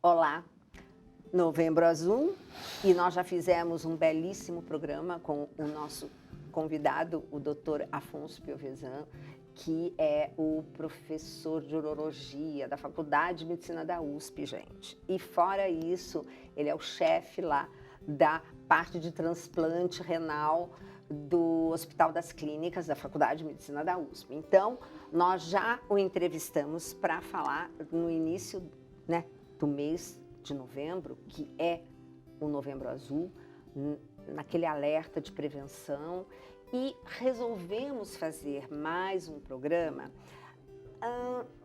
Olá, Novembro Azul, e nós já fizemos um belíssimo programa com o nosso convidado, o Dr. Afonso Piovesan, que é o professor de urologia da Faculdade de Medicina da USP, gente. E fora isso, ele é o chefe lá da parte de transplante renal do Hospital das Clínicas da Faculdade de Medicina da USP. Então, nós já o entrevistamos para falar no início, né, do mês de novembro, que é o Novembro Azul, naquele alerta de prevenção, e resolvemos fazer mais um programa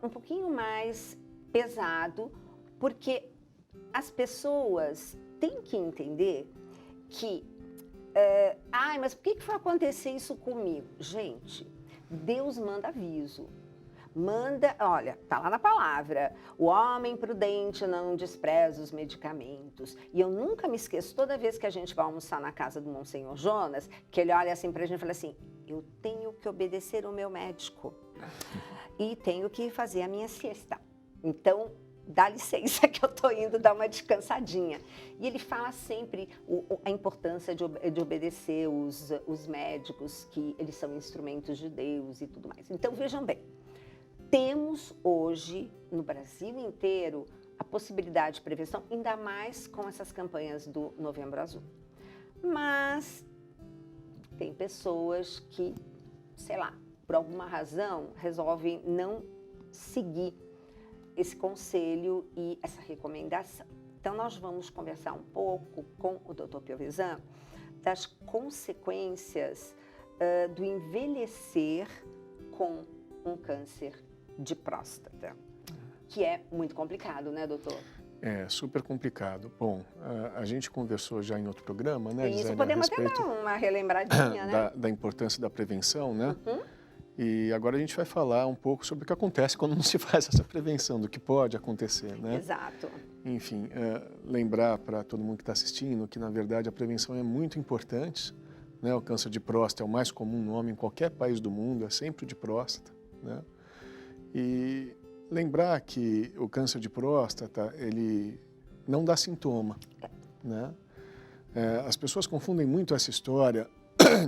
um pouquinho mais pesado, porque as pessoas têm que entender que mas por que foi acontecer isso comigo? Gente, Deus manda aviso. Olha, tá lá na palavra, o homem prudente não despreza os medicamentos. E eu nunca me esqueço, toda vez que a gente vai almoçar na casa do Monsenhor Jonas, que ele olha assim pra gente e fala assim, eu tenho que obedecer o meu médico e tenho que fazer a minha siesta. Então, dá licença que eu tô indo dar uma descansadinha. E ele fala sempre a importância de obedecer os médicos, que eles são instrumentos de Deus e tudo mais. Então, vejam bem. Temos hoje, no Brasil inteiro, a possibilidade de prevenção, ainda mais com essas campanhas do Novembro Azul. Mas tem pessoas que, sei lá, por alguma razão, resolvem não seguir esse conselho e essa recomendação. Então, nós vamos conversar um pouco com o Dr. Piovesan das consequências do envelhecer com um câncer de próstata, que é muito complicado, né, doutor? É super complicado. Bom, a gente conversou já em outro programa, né, Isso, Gisele, podemos até dar uma relembradinha, né? Da importância da prevenção, né? E agora a gente vai falar um pouco sobre o que acontece quando não se faz essa prevenção, do que pode acontecer, né? Exato. Enfim, lembrar para todo mundo que está assistindo que, na verdade, a prevenção é muito importante, né? O câncer de próstata é o mais comum no homem em qualquer país do mundo, é sempre o de próstata, né? E lembrar que o câncer de próstata, ele não dá sintoma, né? As pessoas confundem muito essa história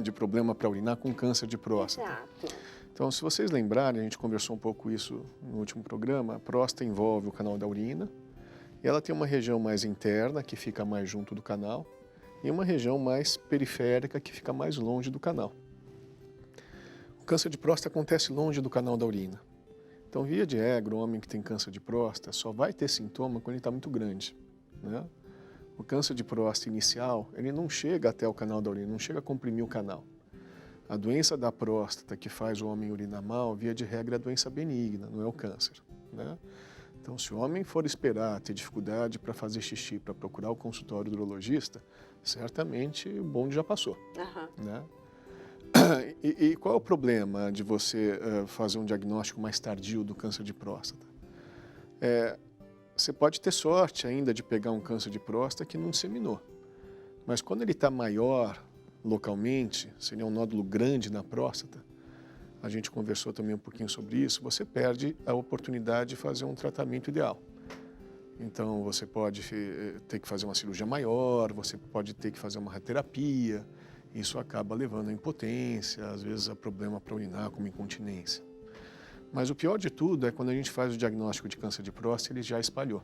de problema para urinar com câncer de próstata. Exato. Então, se vocês lembrarem, a gente conversou um pouco isso no último programa, a próstata envolve o canal da urina, e ela tem uma região mais interna, que fica mais junto do canal, e uma região mais periférica, que fica mais longe do canal. O câncer de próstata acontece longe do canal da urina. Então, via de regra, o homem que tem câncer de próstata só vai ter sintoma quando ele está muito grande, né? O câncer de próstata inicial, ele não chega até o canal da urina, não chega a comprimir o canal. A doença da próstata que faz o homem urinar mal, via de regra, é a doença benigna, não é o câncer, né? Então, se o homem for esperar ter dificuldade para fazer xixi, para procurar o consultório do urologista, certamente o bonde já passou, né? E qual é o problema de você fazer um diagnóstico mais tardio do câncer de próstata? Você pode ter sorte ainda de pegar um câncer de próstata que não disseminou. Mas quando ele está maior localmente, seria um nódulo grande na próstata, a gente conversou também um pouquinho sobre isso, você perde a oportunidade de fazer um tratamento ideal. Então, você pode ter que fazer uma cirurgia maior, você pode ter que fazer uma radioterapia. Isso acaba levando a impotência, às vezes a problema para urinar, como incontinência. Mas o pior de tudo é quando a gente faz o diagnóstico de câncer de próstata, ele já espalhou.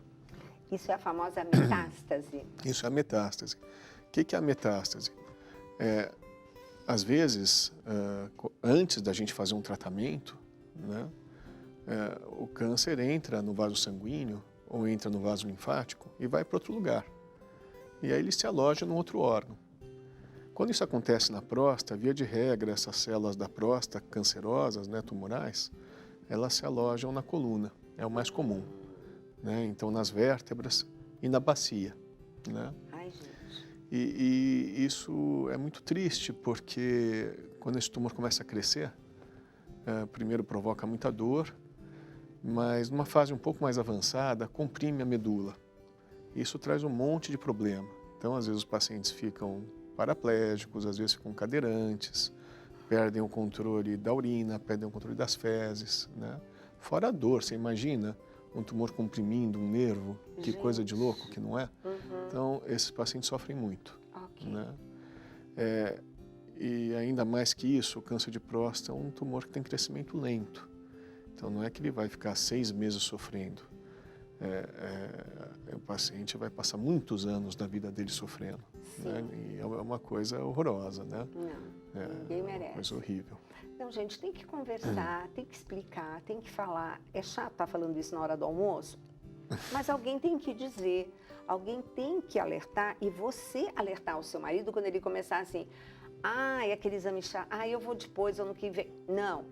Isso é a famosa metástase. Isso é a metástase. O que é a metástase? Às vezes, antes da gente fazer um tratamento, né, o câncer entra no vaso sanguíneo ou entra no vaso linfático e vai para outro lugar. E aí ele se aloja num outro órgão. Quando isso acontece na próstata, via de regra, essas células da próstata cancerosas, né, tumorais, elas se alojam na coluna, é o mais comum, né? Então, nas vértebras e na bacia, né? Ai, gente. E isso é muito triste, porque quando esse tumor começa a crescer, primeiro provoca muita dor, mas numa fase um pouco mais avançada, comprime a medula. Isso traz um monte de problema. Então, às vezes, os pacientes ficam paraplégicos, às vezes ficam cadeirantes, perdem o controle da urina, perdem o controle das fezes, né? Fora a dor, você imagina um tumor comprimindo um nervo, que coisa de louco que não é? Uhum. Então, esses pacientes sofrem muito. Ok. Né? E ainda mais que isso, o câncer de próstata é um tumor que tem crescimento lento. Então, não é que ele vai ficar 6 meses sofrendo. O paciente vai passar muitos anos da vida dele sofrendo. Né? E é uma coisa horrorosa, né? Não, ninguém merece. É uma coisa horrível. Então, gente, tem que conversar, tem que explicar, tem que falar. É chato estar falando isso na hora do almoço, mas alguém tem que dizer, alguém tem que alertar, e você alertar o seu marido quando ele começar assim, é aquele exame chato, eu vou depois, eu não quis ver. Não.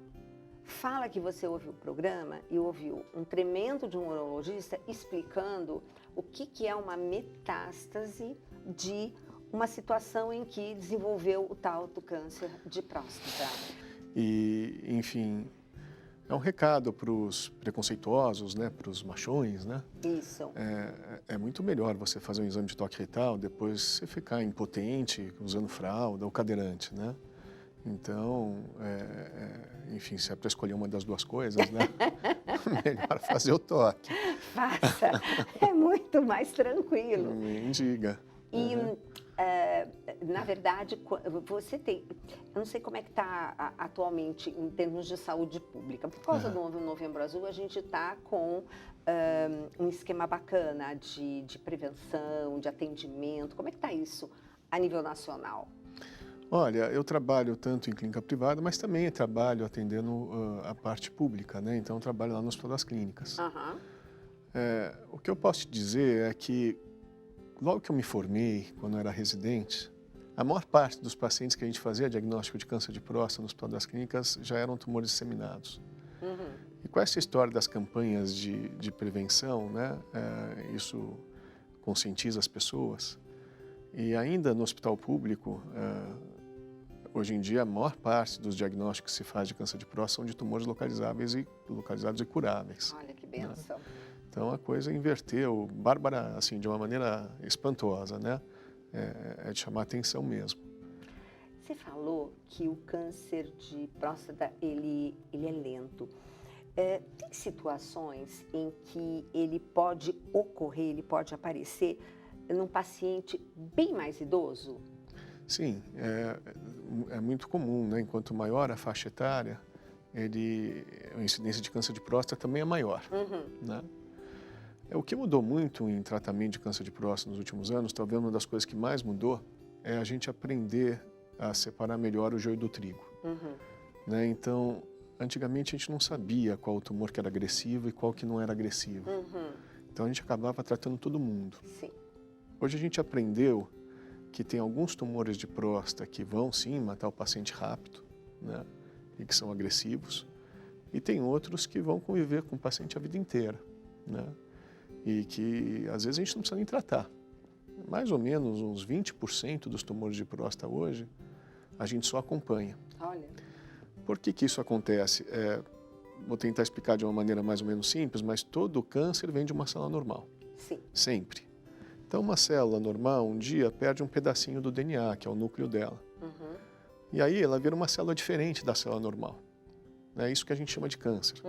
Fala que você ouviu o programa e ouviu um tremendo de um urologista explicando o que é uma metástase de uma situação em que desenvolveu o tal do câncer de próstata. E, enfim, é um recado para os preconceituosos, né, para os machões, né? Isso. É muito melhor você fazer um exame de toque retal, depois você ficar impotente, usando fralda ou cadeirante, né? Então, enfim, se é para escolher uma das duas coisas, né? Melhor fazer o toque. Faça. É muito mais tranquilo. Me diga. E, na verdade, você tem... Eu não sei como é que está atualmente em termos de saúde pública. Por causa do Novembro Azul, a gente está com um esquema bacana de prevenção, de atendimento. Como é que está isso a nível nacional? Olha, eu trabalho tanto em clínica privada, mas também trabalho atendendo a parte pública, né? Então, eu trabalho lá no Hospital das Clínicas. O que eu posso te dizer é que, logo que eu me formei, quando eu era residente, a maior parte dos pacientes que a gente fazia diagnóstico de câncer de próstata no Hospital das Clínicas já eram tumores disseminados. E com essa história das campanhas de prevenção, né? Isso conscientiza as pessoas. E ainda no hospital público, hoje em dia, a maior parte dos diagnósticos que se faz de câncer de próstata são de tumores localizados e curáveis. Olha que benção. Né? Então, a coisa inverteu, Bárbara, assim, de uma maneira espantosa, né? É de chamar atenção mesmo. Você falou que o câncer de próstata, ele é lento. Tem situações em que ele pode ocorrer, ele pode aparecer num paciente bem mais idoso? Sim, é muito comum, né? Enquanto maior a faixa etária, a incidência de câncer de próstata também é maior, né? O que mudou muito em tratamento de câncer de próstata nos últimos anos, talvez uma das coisas que mais mudou, é a gente aprender a separar melhor o joio do trigo. Né? Então, antigamente a gente não sabia qual o tumor que era agressivo e qual que não era agressivo. Então, a gente acabava tratando todo mundo. Sim. Hoje a gente aprendeu que tem alguns tumores de próstata que vão sim matar o paciente rápido, né? E que são agressivos, e tem outros que vão conviver com o paciente a vida inteira, né? E que às vezes a gente não precisa nem tratar. Mais ou menos uns 20% dos tumores de próstata hoje a gente só acompanha. Olha. Por que isso acontece? Vou tentar explicar de uma maneira mais ou menos simples, mas todo câncer vem de uma célula normal. Sim. Sempre. Então, uma célula normal, um dia, perde um pedacinho do DNA, que é o núcleo dela. E aí, ela vira uma célula diferente da célula normal. É isso que a gente chama de câncer.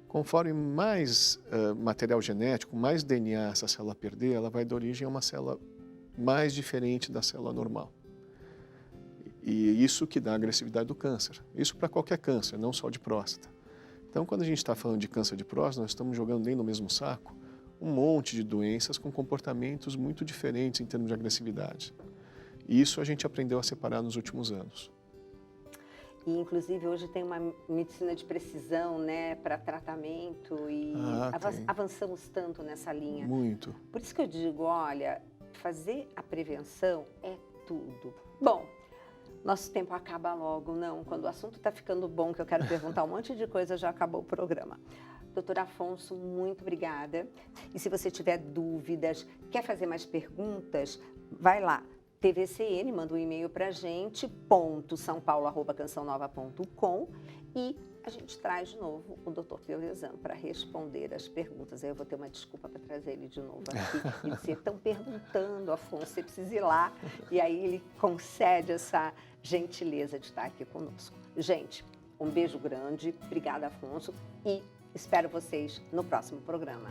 Conforme mais material genético, mais DNA essa célula perder, ela vai dar origem a uma célula mais diferente da célula normal. E isso que dá a agressividade do câncer. Isso para qualquer câncer, não só de próstata. Então, quando a gente está falando de câncer de próstata, nós estamos jogando dentro do mesmo saco um monte de doenças com comportamentos muito diferentes em termos de agressividade. E isso a gente aprendeu a separar nos últimos anos. E, inclusive, hoje tem uma medicina de precisão, né, para tratamento e avançamos tanto nessa linha. Muito. Por isso que eu digo, olha, fazer a prevenção é tudo. Bom, nosso tempo acaba logo, não? Quando o assunto está ficando bom, que eu quero perguntar um monte de coisa, já acabou o programa. Doutor Afonso, muito obrigada. E se você tiver dúvidas, quer fazer mais perguntas, vai lá. TVCN, manda um e-mail para a gente, .saopaulo@cançãonova.com, e a gente traz de novo o Dr. Piovesan para responder as perguntas. Aí eu vou ter uma desculpa para trazer ele de novo aqui e dizer, estão perguntando, Afonso, você precisa ir lá. E aí ele concede essa gentileza de estar aqui conosco. Gente, um beijo grande, obrigada, Afonso, e Espero vocês no próximo programa.